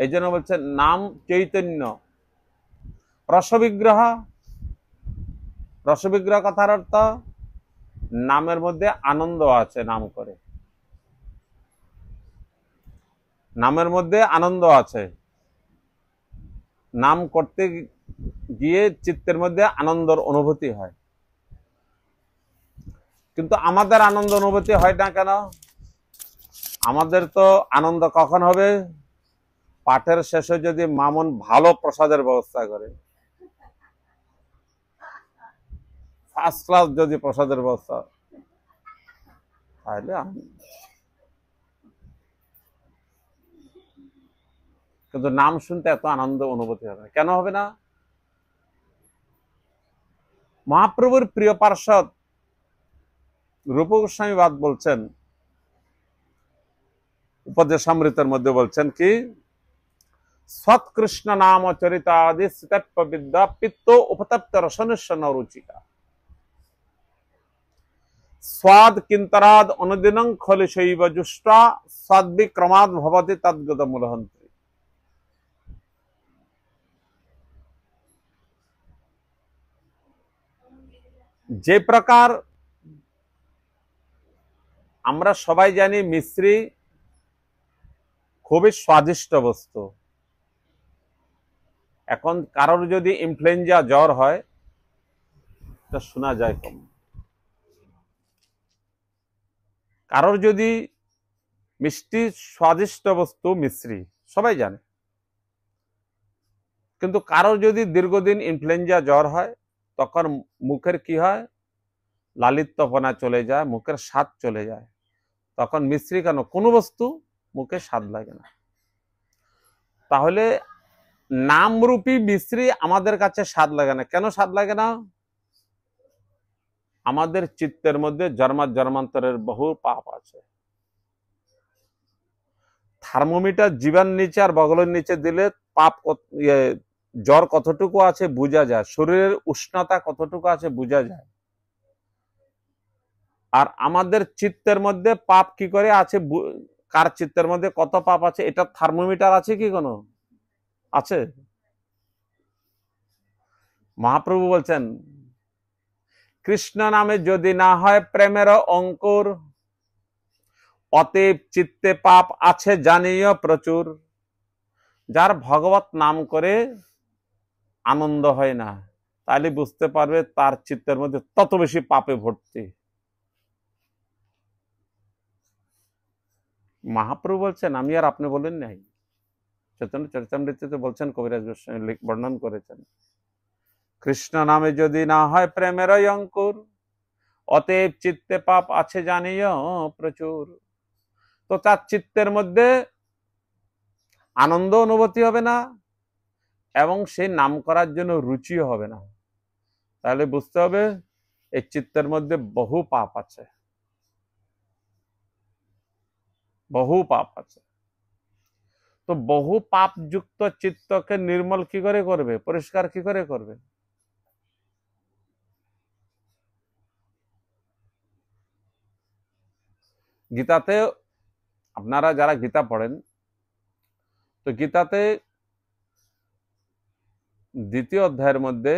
এই জন্য বলছে নাম চৈতন্য। রসবিগ্রহ, রসবিগ্রহ কথার অর্থ নামের মধ্যে আনন্দ আছে। নাম করে, নামের মধ্যে আনন্দ আছে। নাম করতে গিয়ে চিত্তের মধ্যে আনন্দের অনুভূতি হয়। কিন্তু আমাদের আনন্দ অনুভূতি হয় না কেন? আমাদের তো আনন্দ কখন হবে? পাঠের শেষে যদি মামুন ভালো প্রসাদের ব্যবস্থা করে, ফার্স্ট ক্লাস যদি প্রসাদের ব্যবস্থা, তাহলে কিন্তু নাম শুনতে এত আনন্দ অনুভূতি হবে না। কেন হবে না? মহাপ্রভুর প্রিয় পার্ষদ রূপ গোস্বামী বাদ বলছেন, উপদেশামৃতের মধ্যে বলছেন কি, সৎকৃষ্ণ নাম চরিতাদি স্থিতত্ব বিদ্যা পিত্ত উপতপ্ত রসনিশ্বন রুচিকা স্বাদ কিন্তরাদ অনুদিনং খলি শৈব জুষ্টা স্বাদ্বিক্রমাদ ভবতি তদ্গত মূলহন্ত্রী। যে প্রকার আমরা সবাই জানি মিশ্রি খুবই স্বাদিষ্ট বস্তু। এখন কারোর যদি ইনফ্লুয়েঞ্জা জ্বর হয়, তা শোনা যায় কম। কারোর যদি মিষ্টি স্বাদিষ্ট বস্তু মিশ্রি সবাই জানে, কিন্তু কারোর যদি দীর্ঘদিন ইনফ্লুয়েঞ্জা জ্বর হয়, তখন মুখের কি হয়? লালিত্যপনা চলে যায়, মুখের স্বাদ চলে যায়। তখন মিশ্রি কেন, কোনো বস্তু মুখে স্বাদ লাগে না। তাহলে নামরূপী মিশ্রি আমাদের কাছে স্বাদ লাগে না। কেন স্বাদ লাগে না? আমাদের চিত্তের মধ্যে জন্মান্তরের বহু পাপ আছে। থার্মোমিটার জিভার নিচে আর বগলের নিচে দিলে পাপ জ্বর কতটুকু আছে বোঝা যায়, শরীরের উষ্ণতা কতটুকু আছে বোঝা যায়। আর আমাদের চিত্তের মধ্যে পাপ কি করে আছে, কার চিত্তের মধ্যে কত পাপ আছে এটা থার্মোমিটার আছে কি কোনো? আছে? মহাপ্রভু বলছেন, কৃষ্ণ নামে যদি না হয় প্রেমের অঙ্কুর, অতএব চিত্তে পাপ আছে জানিও প্রচুর। যার ভগবত নাম করে আনন্দ হয় না, তাহলে বুঝতে পারবে তার চিত্তের মধ্যে তত বেশি পাপে ভর্তি। মহাপ্রভু বলছেন, আমি আর আপনি বলেন নাই, চৈতন্য চরিতামৃতে বলছেন, কবিরাজ গোস্বামী বর্ণন করেছেন, কৃষ্ণ নামে যদি না হয় প্রেমের অঙ্কুর, অতএব চিত্তে পাপ আছে জানিও প্রচুর। তো তার চিত্তের মধ্যে আনন্দ অনুভূতি হবে না, এবং সেই নাম করার জন্য রুচিও হবে না। তাহলে বুঝতে হবে এই চিত্তের মধ্যে বহু পাপ আছে, বহু পাপ আছে। তো বহু পাপ যুক্ত চিত্তকে নির্মল কি করে করবে, পরিষ্কার কি করে করবে? গীতাতে, আপনারা যারা গীতা পড়েন, তো গীতাতে দ্বিতীয় অধ্যায়ের মধ্যে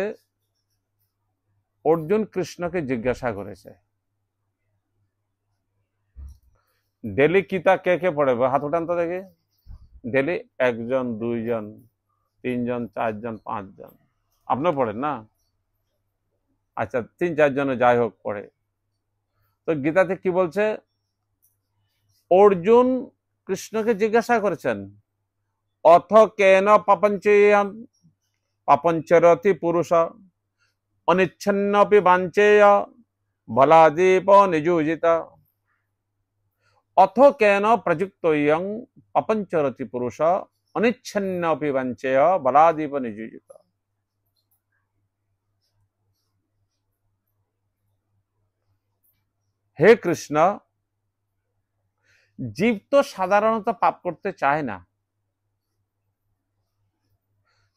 অর্জুন কৃষ্ণকে জিজ্ঞাসা করেছে, ডেলি গীতা কে কে পড়ে? হাত উঠান তো দেখি। ডেলি একজন, দুইজন, তিনজন, চারজন, পাঁচজন। আপনিও পড়েন না? আচ্ছা, তিন চারজনে যাই হোক পড়ে। তো গীতাতে কি বলছে? অর্জুন কৃষ্ণকে জিজ্ঞাসা করেছেন, অথ কেন পাপঞ্চেয়ম পাপঞ্চরতি পুরুষ অনিচ্ছন্নপি বাঞ্চেয় বলাদীপ নিযোজিত। অথ কেন প্রযুক্তয়ং পাপঞ্চরতি পুরুষ অনিচ্ছন্নপি বাঞ্চেয় বলাদীপ নিযোজিত। হে কৃষ্ণ, জীব তো সাধারণত পাপ করতে চায় না,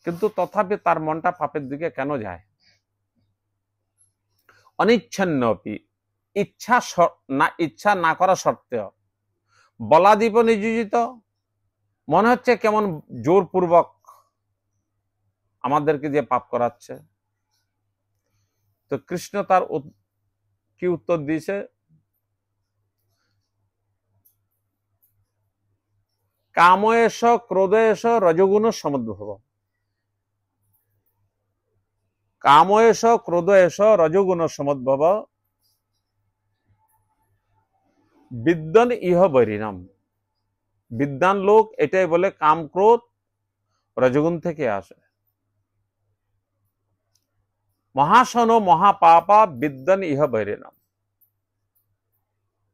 কিন্তু তথাপি তার মনটা পাপের দিকে কেন যায়? অনিচ্ছন্নপি, ইচ্ছা না করা সত্ত্বেও, বলাদীপ নিযোজিত, মনে হচ্ছে কেমন জোরপূর্বক আমাদেরকে যে পাপ করাচ্ছে। তো কৃষ্ণ তার কি উত্তর দিয়েছে? কাময়েশ ক্রোধয়েশ রজগুণ সমুদ্ভব। কাময়েশ ক্রোধয়েশ রজগুণ সমুদ্ভব বিদ্যান ইহ বৈরিনাম। বিদ্যান লোক এটাই বলে কাম ক্রোধ রজগুণ থেকে আসে। মহাসন মহাপাপা বিদ্যান ইহ বৈরিনাম।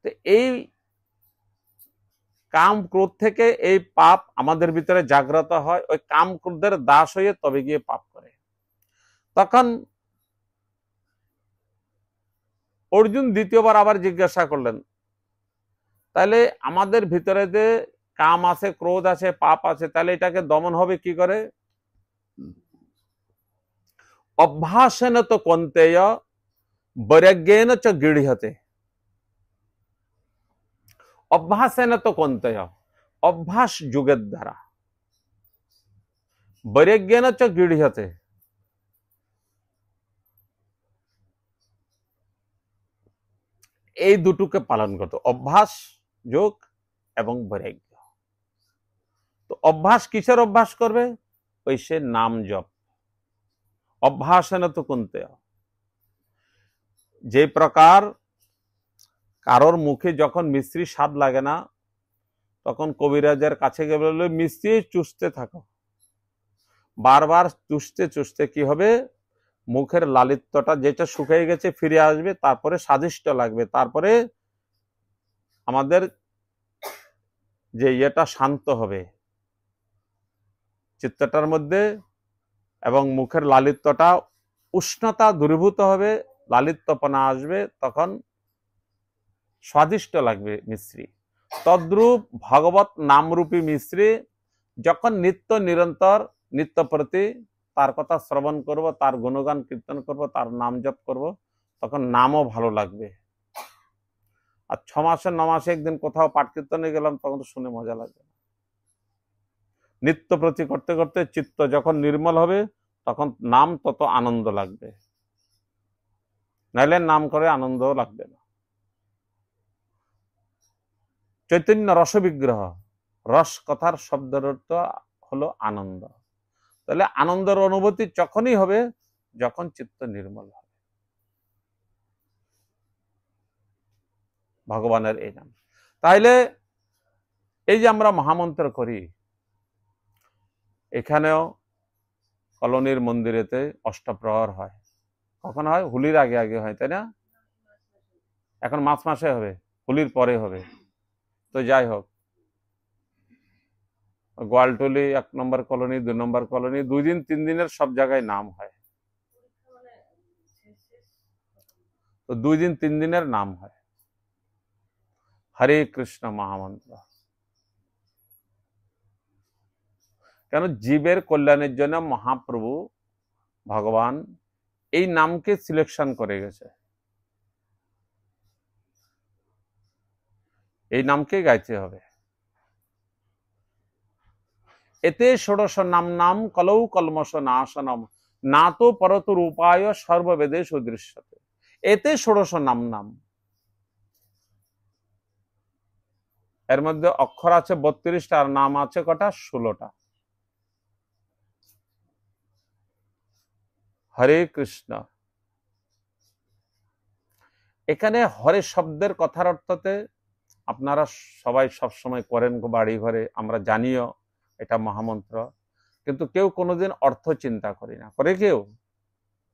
তো এই কাম ক্রোধ থেকে এই পাপ আমাদের ভিতরে জাগ্রত হয়, ওই কাম ক্রোধের দাস হয়ে তবে গিয়ে পাপ করে। তখন অর্জুন দ্বিতীয়বার আবার জিজ্ঞাসা করলেন, তাহলে আমাদের ভিতরে যে কাম আছে, ক্রোধ আছে, পাপ আছে, তাহলে এটাকে দমন হবে কি করে? অভ্যাসেন তো কন্তেয় বৈরাগ্যেন চ গৃহ্যতে। অভ্যাসেন তো কন্তেয়, অভ্যাস যুগের দ্বারা, বৈরাগ্যেন চ গৃহ্যতে, এই দুটোকে পালন করতে, অভ্যাস যোগ এবং বৈরাগ্য। তো অভ্যাস কিসের অভ্যাস করবে? ওই সে নাম জপ। অভ্যাসেন তো কন্তেয়, যে প্রকার কারোর মুখে যখন মিশ্রি স্বাদ লাগে না, তখন কবিরাজের কাছে গিয়ে বললো মিষ্টি চুষতে থাকো। বারবার চুষতে চুষতে কি হবে? মুখের লালিত্যটা যেটা শুকিয়ে গেছে ফিরে আসবে, তারপরে স্বাদিষ্ট লাগবে, তারপরে আমাদের যে ইয়েটা শান্ত হবে চিত্তটার মধ্যে, এবং মুখের লালিত্যটা উষ্ণতা দূরীভূত হবে, লালিত্যপনা আসবে, তখন স্বাদিষ্ট লাগবে মিশ্রি। তদ্রূপ ভগবত নামরূপী মিশ্রি যখন নিত্য নিরন্তর নিত্য প্রতি তার কথা শ্রবণ করব, তার গুণগান কীর্তন করব, তার নাম জপ করব, তখন নামও ভালো লাগবে। আর 6 মাসে 9 মাসে একদিন কোথাও পাঠ কীর্তনে গেলাম, তখন তো শুনে মজা লাগবে। নিত্য প্রতি করতে করতে চিত্ত যখন নির্মল হবে, তখন নাম তত আনন্দ লাগবে, নাইলে নাম করে আনন্দ লাগবে না। চৈতন্য রসবিগ্রহ, রস কথার শব্দের অর্থ হলো আনন্দ। তাহলে আনন্দের অনুভূতি যখনই হবে যখন চিত্ত নির্মল হবে। ভগবানের এই নাম। তাইলে এই যে আমরা মহামন্ত্র করি, এখানেও কলোনির মন্দিরেতে অষ্টপ্রহর হয়। কখন হয়? হোলির আগে আগে হয়, তাই না? এখন মার্চ মাসে হবে, হোলির পরে হবে। তো যাই হোক, গোয়ালটলি 1 নম্বর কলোনি, 2 নম্বর কলোনি, 2 দিন 3 দিনের সব জায়গায় নাম হয়। তো 2 দিন 3 দিনের নাম হয় হরে কৃষ্ণ মহামন্ত্র। কেন? জীবের কল্যাণের জন্য মহাপ্রভু ভগবান এই নামকে সিলেকশন করে গেছে, এই নামকে গাইতে হবে। এতে ষোড়শ নাম নাম কলৌ কলমশ নাশনম না তো পরত রূপায় সর্ববেদে সুদৃশ্যতে। এতে ষোড়শ নাম নাম, এর মধ্যে অক্ষর আছে 32টা আর নাম আছে কটা? 16টা। হরে কৃষ্ণ। এখানে হরে শব্দের কথার অর্থতে আপনারা সবাই সবসময় করেন বাড়ি ঘরে, আমরা জানিও এটা মহামন্ত্র, কিন্তু কেউ কোনোদিন অর্থ চিন্তা করি না। করে কেউ?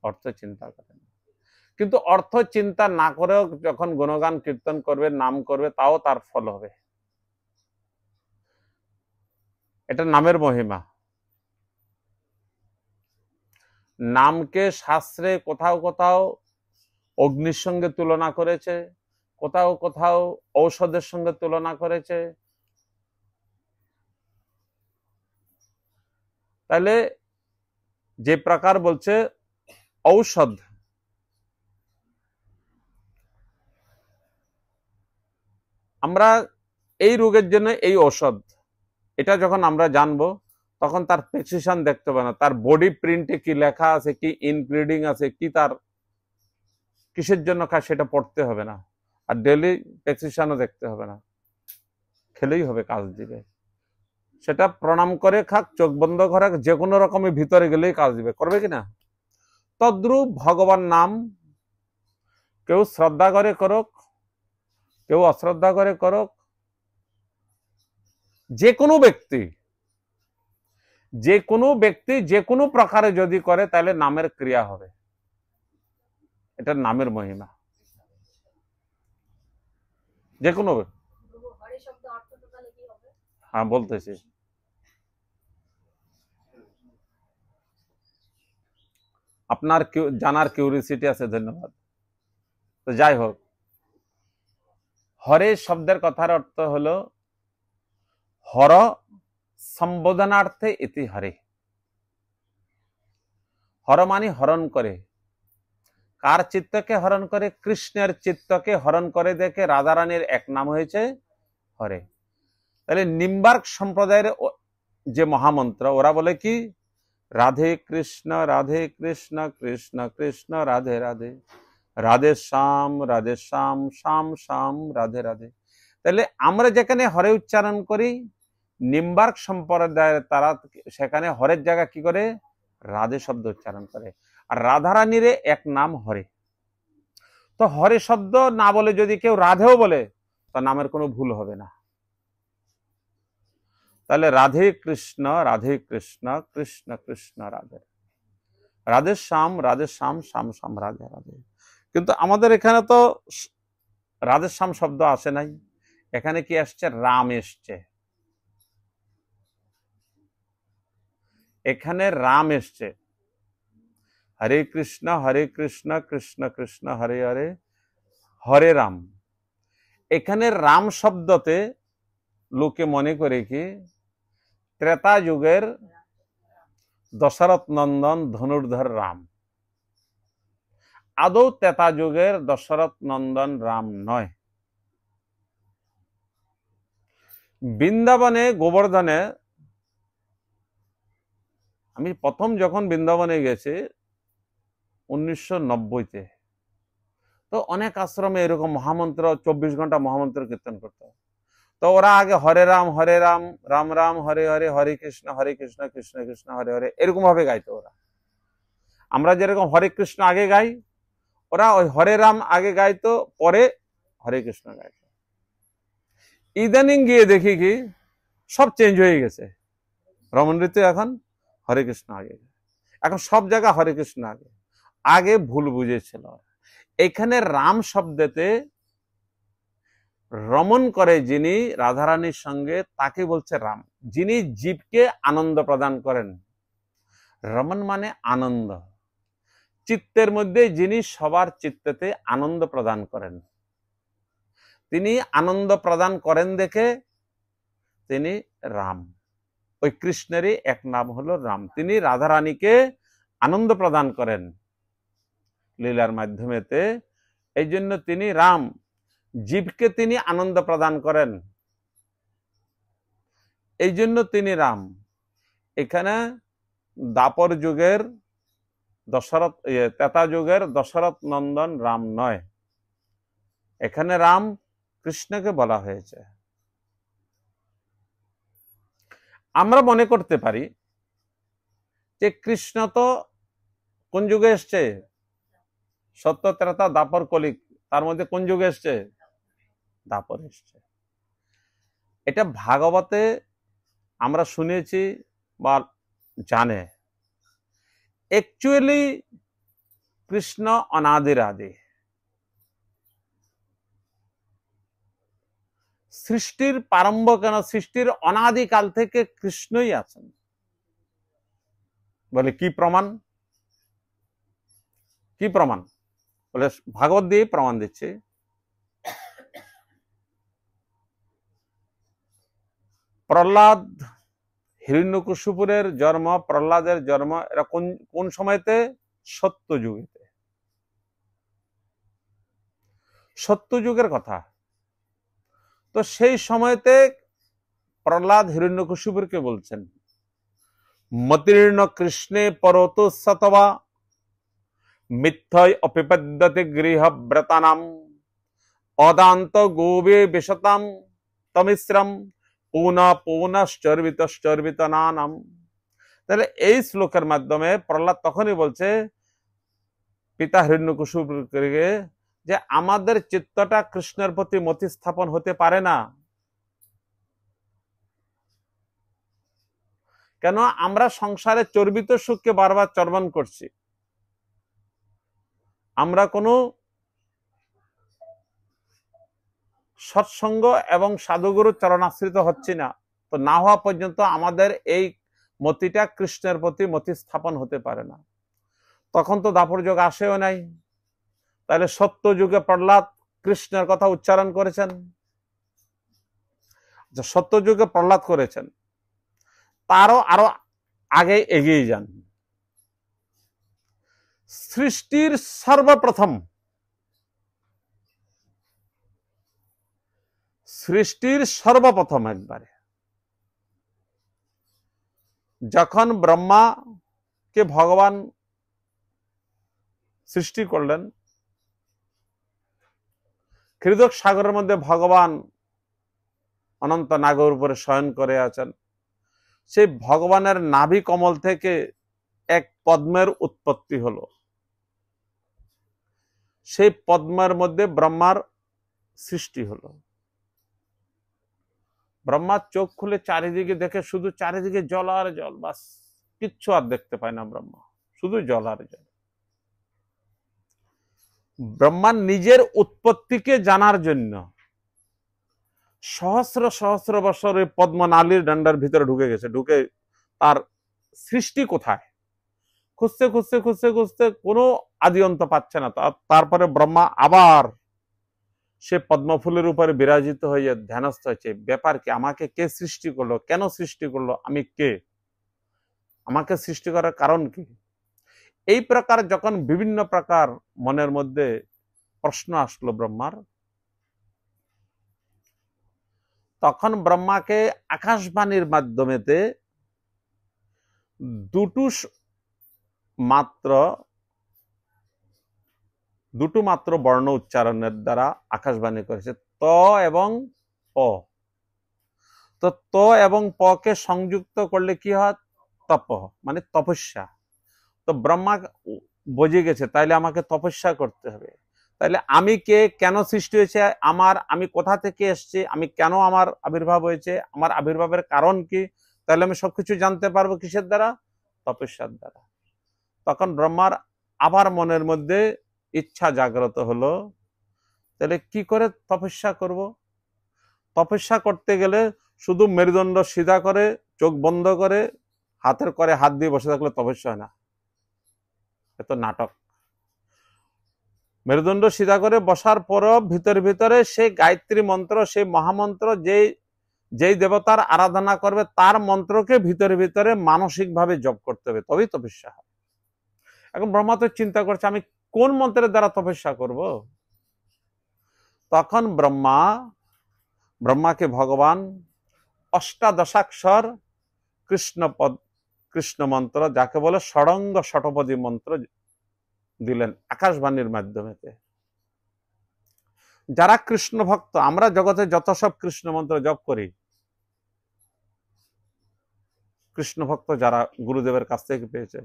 অর্থ চিন্তা করে না। কিন্তু অর্থ চিন্তা না করেও যখন গুণগান কীর্তন করবে, নাম করবে, তাও তার ফল হবে। এটা নামের মহিমা। নামকে শাস্ত্রে কোথাও কোথাও অগ্নির সঙ্গে তুলনা করেছে, কোথাও কোথাও ঔষধের সঙ্গে তুলনা করেছে। তাহলে যে প্রকার বলছে ঔষধ, আমরা এই রোগের জন্য এই ঔষধ, এটা যখন আমরা জানবো তখন তার প্রেসিশন দেখতে হবে না, তার বডি প্রিন্টে কি লেখা আছে, কি ইনগ্রিডিং আছে, কি তার কিসের জন্য খায় সেটা পড়তে হবে না, আর ডেলি প্রেসিশনও দেখতে হবে না, খেলেই হবে, কাজ দিবে। সেটা প্রণাম করে খাক, চোখ বন্ধ করে, যে কোনো রকমের ভিতরে গেলেই কাজ দিবে, করবে কিনা? তদ্রূপ ভগবান নাম কেউ শ্রদ্ধা করে করুক, কেউ অশ্রদ্ধা করে করুক, যে কোনো ব্যক্তি যে কোনো প্রকারে যদি করে তাহলে নামের ক্রিয়া হবে, এটা নামের মহিমা। যে কোনো, হ্যাঁ বলতেছি, আপনার জানার কিউরিসিটি আছে, ধন্যবাদ। তো যাই হোক, হরে শব্দের কথার অর্থ হলো হর সম্বোধনার্থে ইতি হরে। হর মানে হরণ করে, কার চিত্তকে হরণ করে? কৃষ্ণের চিত্তকে হরণ করে দেখে রাধারানীর এক নাম হয়েছে হরে। তাহলে নিম্বার্ক সম্প্রদায়ের যে মহামন্ত্র, ওরা বলে কি? রাধে কৃষ্ণ কৃষ্ণ কৃষ্ণ রাধে রাধে, রাধে শ্যাম শ্যাম শ্যাম রাধে রাধে। তাহলে আমরা যেখানে হরে উচ্চারণ করি, নিম্বার্ক সম্প্রদায়ের তারা সেখানে হরের জায়গা কি করে? রাধে শব্দ উচ্চারণ করে। আর রাধারানীর এক নাম হরে। তো হরে শব্দ না বলে যদি কেউ রাধেও বলে, তো নামের কোনো ভুল হবে না। তাহলে রাধে কৃষ্ণ কৃষ্ণ কৃষ্ণ রাধে, রাধে শ্যাম শ্যাম শ্যাম রাধে রাধে। কিন্তু আমাদের এখানে তো রাধে শ্যাম শব্দ আসে নাই, এখানে কি আসছে? রাম এসছে, এখানে রাম এসছে। হরে কৃষ্ণ কৃষ্ণ কৃষ্ণ হরে হরে, হরে রাম। এখানে রাম শব্দতে লোকে মনে করে কি ত্রেতা যুগের দশরথ নন্দন ধনুর্ধর রাম। আদৌ ত্রেতা যুগের দশরথ নন্দন রাম নয়। বৃন্দাবনে গোবর্ধনে, আমি প্রথম যখন বৃন্দাবনে গেছি 1990-তে, তো অনেক আশ্রমে এরকম মহামন্ত্র 24 ঘন্টা মহামন্ত্র কীর্তন করতো। তো ওরা আগে হরে রাম রাম রাম হরে হরে, হরে কৃষ্ণ কৃষ্ণ কৃষ্ণ হরে হরে, এরকম ভাবে গাইতো ওরা। আমরা যেরকম হরে কৃষ্ণ আগে গাই, ওরা ওই হরে রাম আগে গাইতো, পরে হরে কৃষ্ণ গাইতো। ইদানিং গিয়ে দেখি কি সব চেঞ্জ হয়ে গেছে। রমন ঋতু এখন হরে কৃষ্ণ আগে, এখন সব জায়গা হরে কৃষ্ণ আগে। আগে ভুল বুঝেছিল। এখানে রাম শব্দতে রমন করে যিনি রাধারানীর সঙ্গে, তাকে বলছে রাম। যিনি জীবকে আনন্দ প্রদান করেন, রমন মানে আনন্দ। চিত্তের মধ্যে যিনি সবার চিত্তেতে আনন্দ প্রদান করেন, তিনি আনন্দ প্রদান করেন দেখে তিনি রাম। ওই কৃষ্ণেরই এক নাম হলো রাম। তিনি রাধারানীকে আনন্দ প্রদান করেন লীলার মাধ্যমেতে, এই জন্য তিনি রাম। জীবকে তিনি আনন্দ প্রদান করেন, এই জন্য তিনি রাম। এখানে দাপর যুগের দশরথ, ত্রেতা যুগের দশরথ নন্দন রাম নয়, এখানে রাম কৃষ্ণকে বলা হয়েছে। আমরা মনে করতে পারি যে কৃষ্ণ তো কোন যুগে এসছে? সত্য, ত্রেতা, দাপর, কলিক, তার মধ্যে কোন যুগে এসছে? দাপর এসছে। এটা ভাগবতে আমরা শুনেছি বা জানে। অ্যাকচুয়ালি কৃষ্ণ অনাদির আদি, সৃষ্টির প্রারম্ভ কেন, সৃষ্টির অনাদিকাল থেকে কৃষ্ণই আছেন। বলে কি প্রমাণ? কি প্রমাণ? বলে ভাগবত দিয়ে প্রমাণ দিচ্ছে। প্রহ্লাদ, হিরণ্যকশিপুরের জন্ম, প্রহ্লাদের জন্ম এরা কোন সময়তে? সত্য যুগেতে। সত্য যুগের কথা। তো সেই সময়তে প্রহ্লাদ হিরণ্যকশিপুরকে বলছেন, মতীর্ণ কৃষ্ণে পরতো সতবা মিথ্যয় অপিপদ্যতে গৃহব্রতানাম অদান্ত গোবে বিশতাম তমিশ্রম পুনঃ পুনশ্চর্বিত নানাম। তাহলে এই শ্লোকের মাধ্যমে প্রহ্লাদ তখনই বলছে পিতা হিরণ্যকশিপুরকে যে আমাদের চিত্তটা কৃষ্ণের প্রতি মতি স্থাপন হতে পারে না। কেন? আমরা সংসারে চর্বিত সুখকে বারবার চর্বণ করছি, আমরা কোনো সৎসঙ্গ এবং সাধুগুরুর চরণাশ্রিত হচ্ছি না। তো না হওয়া পর্যন্ত আমাদের এই মতিটা কৃষ্ণের প্রতি মতি স্থাপন হতে পারে না। তখন তো দাপর যুগ আসেও নাই, তাহলে সত্য যুগে প্রহ্লাদ কৃষ্ণের কথা উচ্চারণ করেছেন। সত্য যুগে প্রহ্লাদ করেছেন, তারও আরো আগে এগিয়ে যান। সৃষ্টির সর্বপ্রথম একবারে যখন ব্রহ্মাকে ভগবান সৃষ্টি করলেন, ক্ষীরোদক সাগরের মধ্যে ভগবান অনন্ত নাগর উপরে শয়ন করে আছেন। সেই ভগবানের নাভি কমল থেকে এক পদ্মের উৎপত্তি হলো। সেই পদ্মের মধ্যে ব্রহ্মার সৃষ্টি হলো। ব্রহ্মা চোখ খুলে চারিদিকে দেখে শুধু চারিদিকে জল আর জল, বাস কিচ্ছু আর দেখতে পায় না ব্রহ্মা, শুধু জল আর জল। ব্রহ্মার নিজের উৎপত্তিকে জানার জন্য সহস্র সহস্র বছর ওই পদ্মনালীর ডান্ডার ভিতরে ঢুকে গেছে, ঢুকে তার সৃষ্টি কোথায় খুঁজতে খুঁজতে খুঁজতে খুঁজতে কোনো আদি অন্ত পাচ্ছে না। তারপরে ব্রহ্মা আবার সে পদ্মফুলের উপরে বিরাজিত হয়ে ধ্যানস্থ হয়েছে, ব্যাপার কি, আমাকে কে সৃষ্টি করলো, কেন সৃষ্টি করলো, আমি কে, আমাকে সৃষ্টি করার কারণ কি। এই প্রকার যখন বিভিন্ন প্রকার মনের মধ্যে প্রশ্ন আসলো ব্রহ্মার, তখন ব্রহ্মাকে আকাশবাণীর মাধ্যমেতে দুটো মাত্র বর্ণ উচ্চারণের দ্বারা আকাশবাণী করেছে, ত এবং প। তো ত এবং প কে সংযুক্ত করলে কি হয়, তপ, মানে তপস্যা। তো ব্রহ্মা বুঝে গেছে তাইলে আমাকে তপস্যা করতে হবে। তাইলে আমি কে, কেন সৃষ্টি হয়েছে আমার, আমি কোথা থেকে এসছি, আমি কেন আমার আবির্ভাব হয়েছে, আমার আবির্ভাবের কারণ কি, তাহলে আমি সবকিছু জানতে পারবো কিসের দ্বারা, তপস্যার দ্বারা। তখন ব্রহ্মার আবার মনের মধ্যে ইচ্ছা জাগ্রত হলো, তাহলে কি করে তপস্যা করব। তপস্যা করতে গেলে শুধু মেরুদণ্ড সিধা করে চোখ বন্ধ করে হাতের করে হাত দিয়ে বসে থাকলে তপস্যা হয় না, এত নাটক। মেরুদণ্ড সিধা করে বসার পরও ভিতরে সেই গায়ত্রী মন্ত্র, সেই মহামন্ত্র, যেই দেবতার আরাধনা করবে তার মন্ত্রকে ভিতরে মানসিক ভাবে জপ করতে হবে, তবেই তপস্যা হয়। এখন ব্রহ্মা তো চিন্তা করছে আমি কোন মন্ত্রের দ্বারা তপস্যা করব। তখন ব্রহ্মাকে ভগবান অষ্টাদশাক্ষর কৃষ্ণ মন্ত্র, যাকে বলে ষড়ঙ্গ ষটপদী মন্ত্র দিলেন আকাশবাণীর মাধ্যমে। যারা কৃষ্ণ ভক্ত, আমরা জগতে যত সব কৃষ্ণ মন্ত্র জপ করি, কৃষ্ণ ভক্ত যারা গুরুদেবের কাছ থেকে পেয়েছে,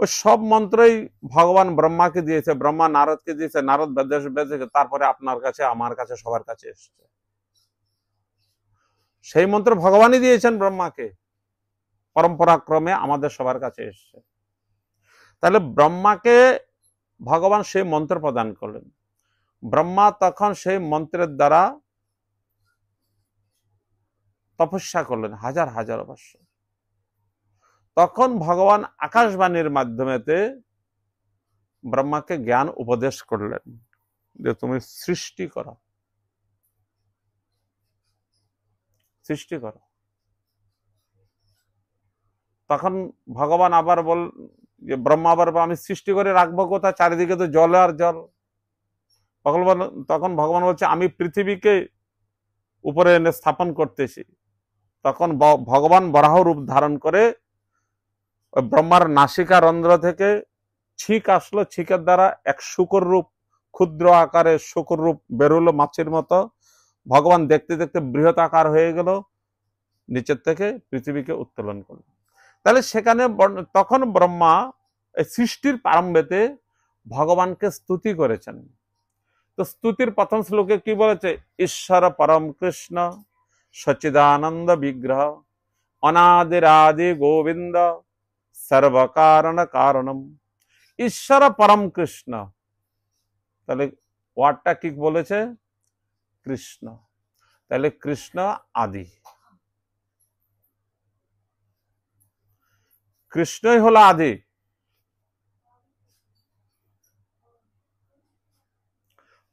ওই সব মন্ত্রই ভগবান ব্রহ্মাকে দিয়েছে, ব্রহ্মা নারদকে দিয়েছে, নারদ বেদে, তারপরে আপনার কাছে, আমার কাছে, সবার কাছে এসেছে। সেই মন্ত্র ভগবানই দিয়েছেন ব্রহ্মাকে, পরম্পরাক্রমে আমাদের সবার কাছে এসেছে। তাহলে ব্রহ্মাকে ভগবান সেই মন্ত্র প্রদান করলেন। ব্রহ্মা তখন সেই মন্ত্রের দ্বারা তপস্যা করলেন হাজার হাজার বছর। তখন ভগবান আকাশবাণীর মাধ্যমেতে ব্রহ্মাকে জ্ঞান উপদেশ করলেন যে তুমি সৃষ্টি করো। তখন ভগবান আবার যে ব্রহ্মা আবার আমি সৃষ্টি করে রাখবো কোথা, চারিদিকে তো জল আর জল। তখন ভগবান বলছে আমি পৃথিবীকে উপরে এনে স্থাপন করতেছি। তখন ভগবান বরাহ রূপ ধারণ করে ব্রহ্মার নাসিকা রন্ধ্র থেকে ছিক আসলো, ছিকের দ্বারা এক শুকর রূপ, ক্ষুদ্র আকারে শুকর রূপ বেরোলো মাছির মতো। ভগবান দেখতে দেখতে বৃহৎ আকার হয়ে গেল, নিচের থেকে পৃথিবীকে উত্তোলন করল। তাহলে সেখানে তখন ব্রহ্মা এই সৃষ্টির প্রারম্ভেতে ভগবানকে স্তুতি করেছেন। তো স্তুতির প্রথম শ্লোকে কি বলেছে? ঈশ্বর পরম কৃষ্ণ সচিদানন্দ বিগ্রহ অনাদিরাদি গোবিন্দ সর্বকারণ কারণম। ঈশ্বর পরম কৃষ্ণ, তাহলে ওয়ার্ডটা কি বলেছে? কৃষ্ণ। তাহলে কৃষ্ণ আদি, কৃষ্ণই হলো আদি।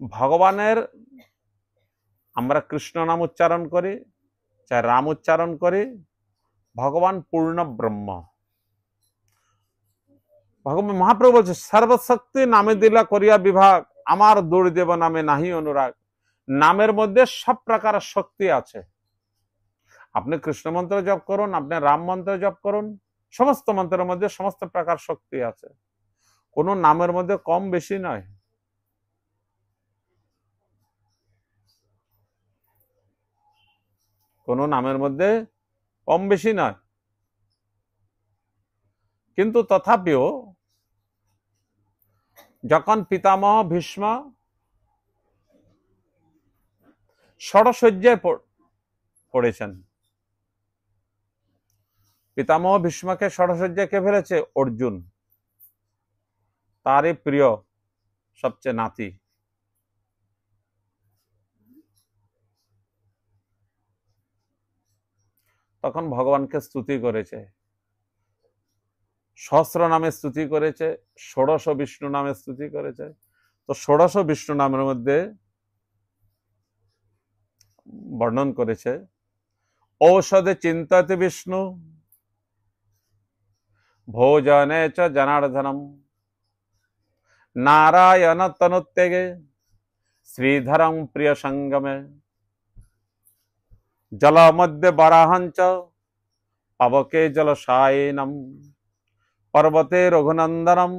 ভগবানের আমরা কৃষ্ণ নাম উচ্চারণ করি, চাই রাম উচ্চারণ করি, ভগবান পূর্ণ ব্রহ্ম। ভগবান মহাপ্রভু বলছে সর্বশক্তি নামে দিলা করিয়া বিভাগ, আমার দুর্দেব নামে নাহি অনুরাগ। নামের মধ্যে সব প্রকার শক্তি আছে। আপনি কৃষ্ণ মন্ত্র জপ করুন, আপনি রাম মন্ত্র জপ করুন, সমস্ত মন্ত্রের মধ্যে সমস্ত প্রকার শক্তি আছে, কোন নামের মধ্যে কম বেশি নয়। কোন নামের মধ্যে কম বেশি নয়। কিন্তু তথাপিও যখন পিতামহ ভীষ্ম ষড়শয্যায় পড়েছেন, পিতামহ ভীষ্মকে ষড়শয্যায় কে ফেলেছে? অর্জুন, তারই প্রিয় সবচেয়ে নাতি। তখন ভগবানকে স্তুতি করেছে, সহস্র নামে স্তুতি করেছে, ষোড়শ বিষ্ণু নামে স্তুতি করেছে। তো ষোড়শ বিষ্ণু নামের মধ্যে বর্ণন করেছে ঔষধে চিন্তয়তে বিষ্ণু ভোজনে চ জনার্দনম নারায়ণ তনুত্তেগে শ্রীধরং প্রিয় সঙ্গমে জল মধ্যে বরাহঞ্চ পাবকে জলশায়িনম পর্বতে রঘুনন্দনম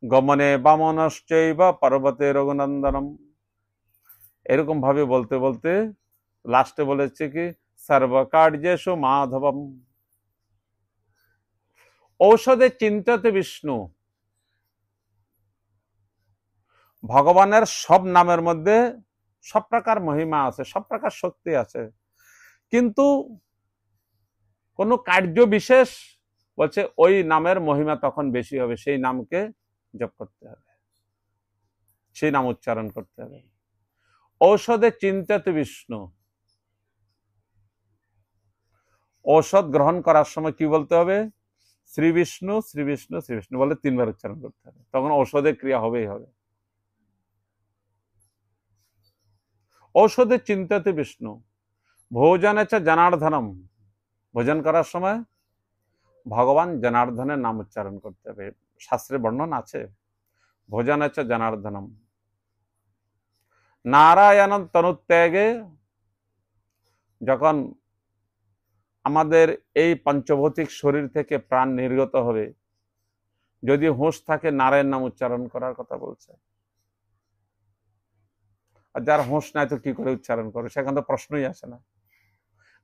গমনে বামনশ্চৈব পর্বতে রঘুনন্দনম। এরকম ভাবে বলতে বলতে লাস্টে বলেছে কি সর্বকার্যেষু মাধবম। ঔষধে চিন্ততে বিষ্ণু, ভগবানের সব নামের মধ্যে সব প্রকার মহিমা আছে, সব প্রকার শক্তি আছে, কিন্তু কোন কার্য বিশেষ বলছে ওই নামের মহিমা তখন বেশি হবে, সেই নামকে জপ করতে হবে, সেই নাম উচ্চারণ করতে হবে। ঔষধে চিন্ততে বিষ্ণু, ঔষধ গ্রহণ করার সময় কি বলতে হবে? শ্রী বিষ্ণু শ্রী বিষ্ণু শ্রী বিষ্ণু বলে 3 বার উচ্চারণ করতে হবে, তখন ঔষধের ক্রিয়া হবেই হবে। ঔষধে চিন্ততে বিষ্ণু ভোজনে চ জনার্দনম, ভোজন করার সময় ভগবান জনার্দনের নাম উচ্চারণ করতে হবে। শাস্ত্রে বর্ণন আছে ভোজনে চ জনার্দনম নারায়ণ তনুত্যাগে, যখন আমাদের এই পঞ্চভৌতিক শরীর থেকে প্রাণ নির্গত হবে, যদি হুঁশ থাকে নারায়ণ নাম উচ্চারণ করার কথা বলছে। আর যার হুঁশ নাই তো কি করে উচ্চারণ করে, সেখানে তো প্রশ্নই আসে না।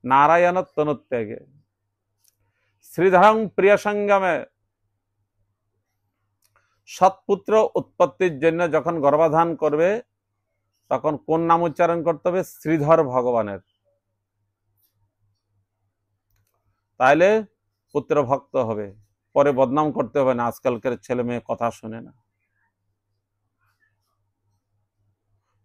নারায়ণ তনুত্যাগে শ্রীধরং প্রিয় সঙ্গমে, সৎপুত্র উৎপত্তির জন্য যখন গর্ভাধান করবে তখন কোন নাম উচ্চারণ করতে হবে? শ্রীধর ভগবানের। তাইলে পুত্র ভক্ত হবে, পরে বদনাম করতে হবে না, আজকালকার ছেলে মেয়ে কথা শুনে না,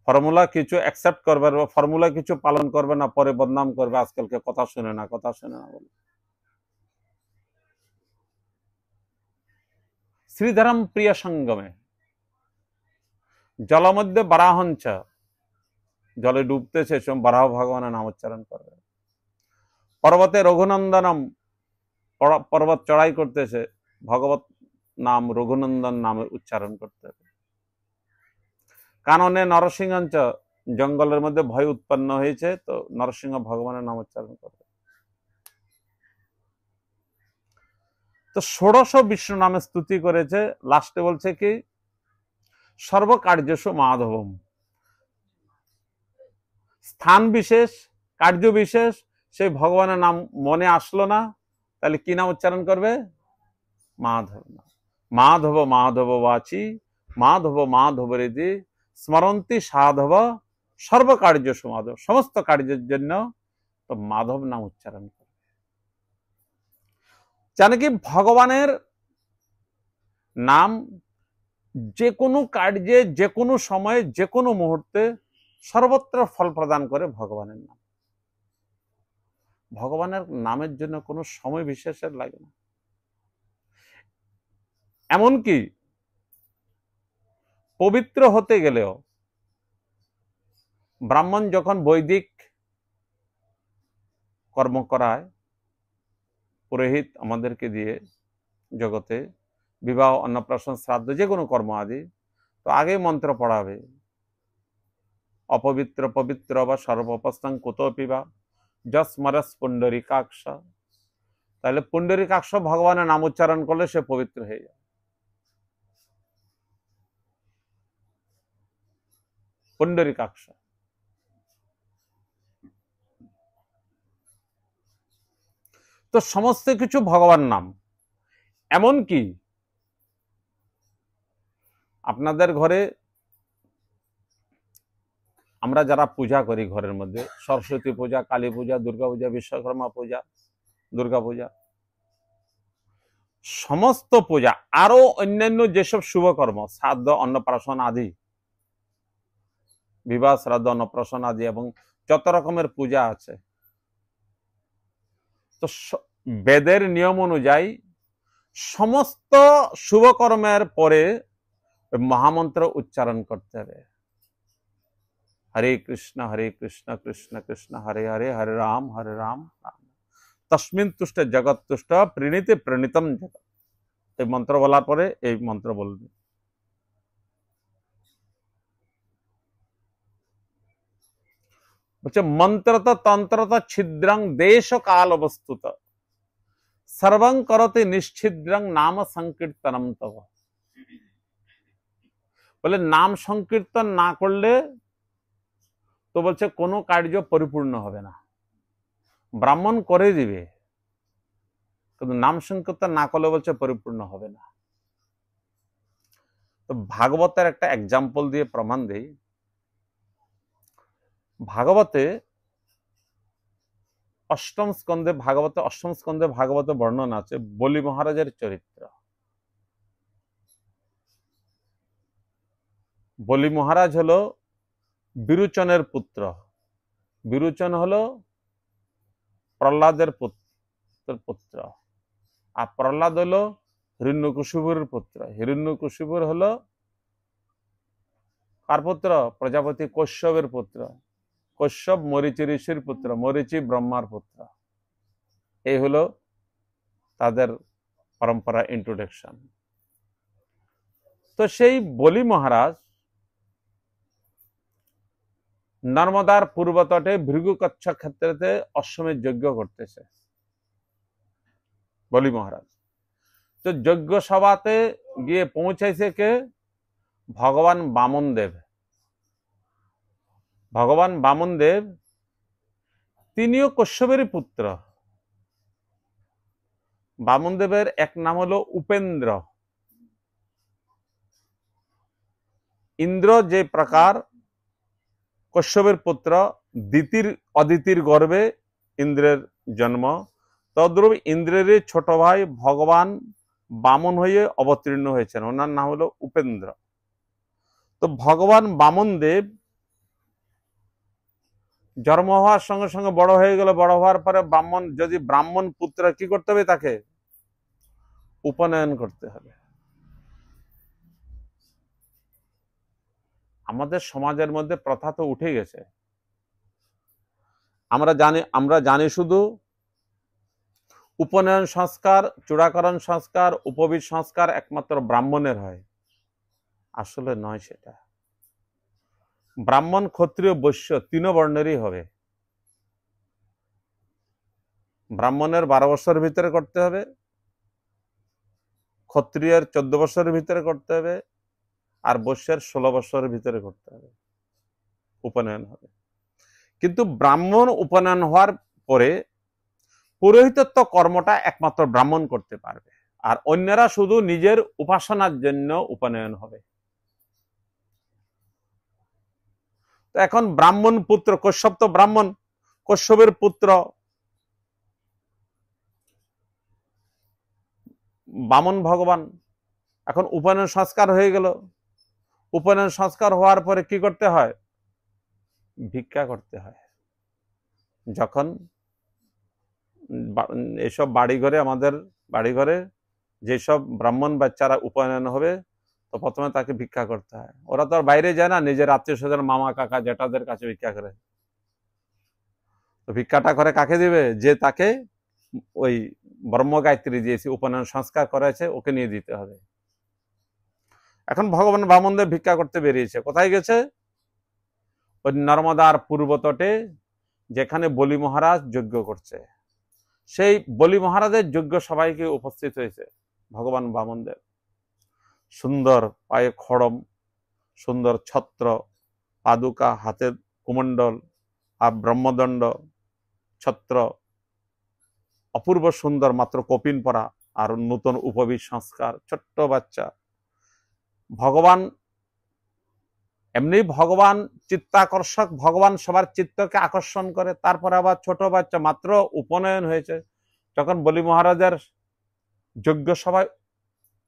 ফর্মুলা কিছু অ্যাকসেপ্ট করবে, ফর্মুলা কিছু পালন করবে না, পরে বদনাম করবে, আজকালকে কথা শুনে না, কথা শুনে না বলে। শ্রীধরম প্রিয় সঙ্গমে জল মধ্যে বারাহঞ্চ, জলে ডুবতেছে বারাহ ভগবানের নাম উচ্চারণ করবে। পর্বতে রঘুনন্দনম, পর্বত চড়াই করতেছে, ভগবত নাম রঘুনন্দন নামের উচ্চারণ করতে হবে। কাননে নরসিংহঞ্চ, জঙ্গলের মধ্যে ভয় উৎপন্ন হয়েছে, তো নরসিংহ ভগবানের নাম উচ্চারণ করবে। তো ষোড়শ বিষ্ণু নামে স্তুতি করেছে, লাস্টে বলছে কি সর্বকার্যসু মাধবম। স্থান বিশেষ, কার্য বিশেষ, সেই ভগবানের নাম মনে আসলো না, তাহলে কি নাম উচ্চারণ করবে? মাধব নাম। মাধব মাধব বাচি, মাধব মাধব হৃদি, স্মরন্তি সাধব সর্বকার্যসু মাধব। সমস্ত কার্যের জন্য তো মাধব নাম উচ্চারণ করবে। জানে কি ভগবানের নাম যে কোনো কার্যে, যে কোনো সময়ে, যে কোনো মুহূর্তে সর্বত্র ফল প্রদান করে ভগবানের নাম। ভগবানের নামের জন্য কোনো সময় বিশেষের লাগে না। এমনকি পবিত্র হতে গেলেও ব্রাহ্মণ যখন বৈদিক কর্ম করায়, পুরোহিত আমাদেরকে দিয়ে জগতে বিবাহ, অন্নপ্রাশন, শ্রাদ্ধ, যে কোনো কর্ম আদি, তো আগে মন্ত্র পড়াবে, অপবিত্র পবিত্র বা সর্বপস্তাং কুতোপি বা যস্মরস পুণ্ডরীকাক্ষ। তাহলে পুণ্ডরীকাক্ষ ভগবানের নাম উচ্চারণ করলে সে পবিত্র হয়ে যায়। পুণ্ডরীকাক্ষ। তো সমস্ত কিছু ভগবান নাম। এমনকি আপনাদের ঘরে আমরা যারা পূজা করি ঘরের মধ্যে, সরস্বতী পূজা, কালী পূজা, দুর্গা পূজা, বিশ্বকর্মা পূজা, দুর্গা পূজা, সমস্ত পূজা, আরো অন্যান্য যেসব শুভকর্ম, শ্রাদ্ধ, অন্নপ্রাশন আদি, বিবাহ, শ্রাদ্ধ, অন্নপ্রাশন আদি, এবং যত রকমের পূজা আছে, তো বেদের নিয়ম অনুযায়ী সমস্ত শুভকর্মের পরে মহামন্ত্র উচ্চারণ করতে হবে। হরে কৃষ্ণ কৃষ্ণ কৃষ্ণ হরে হরে, হরে রাম রাম তস্মিন তুষ্ট জগৎ তুষ্ট, প্রীণীতে প্রণীতম জগৎ। এই মন্ত্র বলার পরে এই মন্ত্র বলবে। বলছে মন্ত্রত তন্ত্রত ছিদ্রং দেশ কাল বস্তুত, সর্বং করতে নিশ্ছিদ্রং নাম সংকীর্তনম তব। বলে নাম সংকীর্তন না করলে তো বলছে কোনো কার্য পরিপূর্ণ হবে না। ব্রাহ্মণ করে দিবে, কিন্তু নাম সংকীর্তন না করলে বলছে পরিপূর্ণ হবে না। তো ভাগবতের একটা এক্সাম্পল দিয়ে প্রমাণ দেই। ভাগবতে অষ্টম স্কন্ধে ভাগবতে বর্ণনা আছে বলি মহারাজের চরিত্র। বলি মহারাজ হলো বিরুচনের পুত্র। বিরুচন হলো প্রহ্লাদের পুত্র, আর প্রহ্লাদ হলো হিরণ্যকশিপুরের পুত্র। হিরণ্যকশিপুর হলো কার পুত্র? প্রজাপতি কশ্যপের পুত্র। কশ্যপ মরিচি ঋষির পুত্র, মরিচি ব্রহ্মার পুত্র। এই হলো তাদের পরম্পরা, ইন্ট্রোডাকশন। তো সেই বলি মহারাজ নর্মদার পূর্ব তটে ভৃগুকচ্ছ ক্ষেত্রেতে অশ্বমেধ যজ্ঞ করতেছে বলি মহারাজ। তো যজ্ঞ সভাতে গিয়ে পৌঁছাইছে কে? ভগবান বামন দেব। ভগবান বামন দেব তিনিও কশ্যপেরই পুত্র। বামন দেবের এক নাম হলো উপেন্দ্র। ইন্দ্র যে প্রকার কশ্যপের পুত্র, অদিতির গর্ভে ইন্দ্রের জন্ম, তদ্রূপ ইন্দ্রের ছোট ভাই ভগবান বামন হয়ে অবতীর্ণ হয়েছেন, ওনার নাম হলো উপেন্দ্র। তো ভগবান বামন দেব জন্ম হওয়ার সঙ্গে সঙ্গে বড় হয়ে গেল। বড় হওয়ার পরে ব্রাহ্মণ পুত্র কি করতে হবে? তাকে উপনয়ন করতে হবে। আমাদের সমাজের মধ্যে প্রথা তো উঠে গেছে। আমরা জানি শুধু উপনয়ন সংস্কার, চূড়াকরণ সংস্কার, উপবীত সংস্কার একমাত্র ব্রাহ্মণের হয়। আসলে নয় সেটা। ব্রাহ্মণ ক্ষত্রিয় বৈশ্য তিন বর্ণেরই হবে। ব্রাহ্মণের 12 বছরের ভিতরে করতে হবে, ক্ষত্রিয়ের 14 বছরের ভিতরে করতে হবে, আর বৈশ্যের 16 বছরের ভিতরে করতে হবে, উপনয়ন হবে। কিন্তু ব্রাহ্মণ উপনয়ন হওয়ার পরে পুরোহিতত্ব কর্মটা একমাত্র ব্রাহ্মণ করতে পারবে, আর অন্যরা শুধু নিজের উপাসনার জন্য উপনয়ন হবে। তো এখন ব্রাহ্মণ পুত্র কশ্যপ তো ব্রাহ্মণ, কশ্যপের পুত্র বামন ভগবান, এখন উপনয়ন সংস্কার হয়ে গেল। উপনয়ন সংস্কার হওয়ার পরে কি করতে হয়? ভিক্ষা করতে হয়। যখন এসব বাড়িঘরে, আমাদের বাড়িঘরে যেসব ব্রাহ্মণ বাচ্চারা উপনয়ন হবে, তো প্রথমে তাকে ভিক্ষা করতে হয়। ওরা তো আর বাইরে যায় না, নিজের আত্মীয় স্বজন, মামা কাকা জেঠাদের কাছে ভিক্ষা করে। তো ভিক্ষাটা করে কাকে দিবে? যে তাকে ওই ব্রহ্ম গায়ত্রী দিয়েছে, উপনয়ন সংস্কার করেছে, ওকে নিয়ে দিতে হবে। এখন ভগবান বামনদেব ভিক্ষা করতে বেরিয়েছে। কোথায় গেছে? ওই নর্মদার পূর্ব তটে, যেখানে বলি মহারাজ যজ্ঞ করছে, সেই বলি মহারাজের যজ্ঞ সবাইকে উপস্থিত হয়েছে ভগবান বামনদেব। সুন্দর পায়ে খড়ম, সুন্দর ছত্র, পাদুকা, হাতের কুমণ্ডল আর ব্রহ্মদণ্ড ছত্র, অপূর্ব সুন্দর, মাত্র কপিন পরা, আর নতুন উপবীত সংস্কার, ছোট্ট বাচ্চা। ভগবান এমনি ভগবান চিত্তাকর্ষক, ভগবান সবার চিত্তকে আকর্ষণ করে। তারপরে আবার ছোট বাচ্চা, মাত্র উপনয়ন হয়েছে, যখন বলি মহারাজের যজ্ঞ সভায়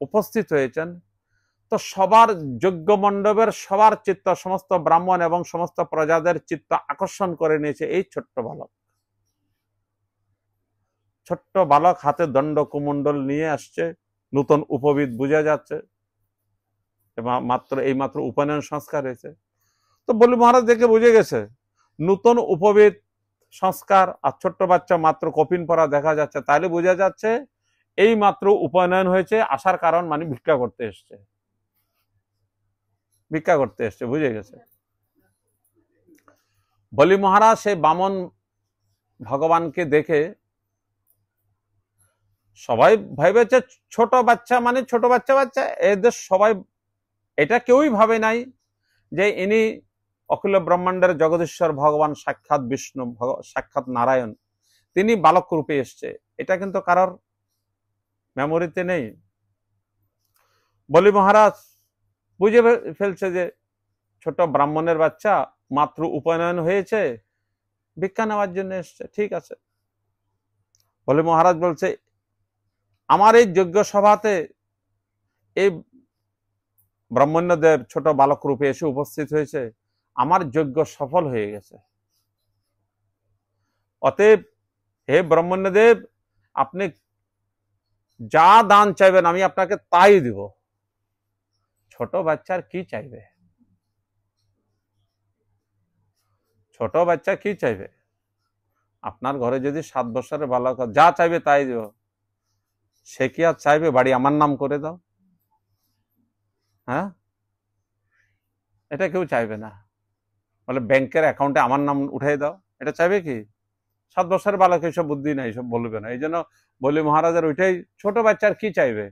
উপস্থিত হয়েছেন, তো সবার যজ্ঞ মণ্ডপের সবার চিত্ত, সমস্ত ব্রাহ্মণ এবং সমস্ত প্রজাদের চিত্ত আকর্ষণ করে নিয়েছে এই ছোট্ট বালক। ছোট্ট বালক হাতে দণ্ড কুমণ্ডল নিয়ে আসছে, নতুন উপবীত বোঝা যাচ্ছে, এই মাত্র উপনয়ন সংস্কার হয়েছে। তো বলি মহারাজ দেখে বুঝে গেছে, নতুন উপবীত সংস্কার আর ছোট্ট বাচ্চা মাত্র কপিন পরা দেখা যাচ্ছে, তাহলে বোঝা যাচ্ছে এই মাত্র উপনয়ন হয়েছে। আসার কারণ মানে ভিক্ষা করতে এসছে, ভিক্ষা করতে এসছে, বুঝে গেছে। বলি মহারাজ সেই বামন ভগবানকে দেখে সবাই ভেবেছে ছোট বাচ্চা মানে ছোট বাচ্চা বাচ্চা, এদের সবাই, এটা কেউই ভাবে নাই যে ইনি অখিল ব্রহ্মাণ্ডের জগদীশ্বর ভগবান, সাক্ষাৎ বিষ্ণু, সাক্ষাৎ নারায়ণ, তিনি বালক রূপে এসছে। এটা কিন্তু কারোর মেমোরিতে নেই। বলি মহারাজ বুঝে ফেলছে যে ছোট ব্রাহ্মণের বাচ্চা, মাত্র উপনয়ন হয়েছে, ভিক্ষা নেওয়ার জন্য এসছে, ঠিক আছে। বলি মহারাজ বলছে, আমার এই যজ্ঞ সভাতে এই ব্রহ্মণ্যদেব ছোট বালক রূপে এসে উপস্থিত হয়েছে, আমার যজ্ঞ সফল হয়ে গেছে। অতএব হে ব্রহ্মণ্যদেব, আপনি যা দান চাইবেন আমি আপনাকে তাই দিব। ছোট বাচ্চার কি চাইবে? ছোট বাচ্চা কি চাইবে? আপনার ঘরে যদি 7 বছরের বালক, যা চাইবে তাই দিব। সে কি আর চাইবে বাড়ি আমার নাম করে দাও? হ্যাঁ, এটা কেউ চাইবে না। বলে ব্যাংকের অ্যাকাউন্টে আমার নাম উঠাই দাও, এটা চাইবে কি? 7 বছরের বালক এইসব বুদ্ধি নাই, এইসব বলবে না। এই জন্য বলি মহারাজের ওইটাই, ছোট বাচ্চার কি চাইবে,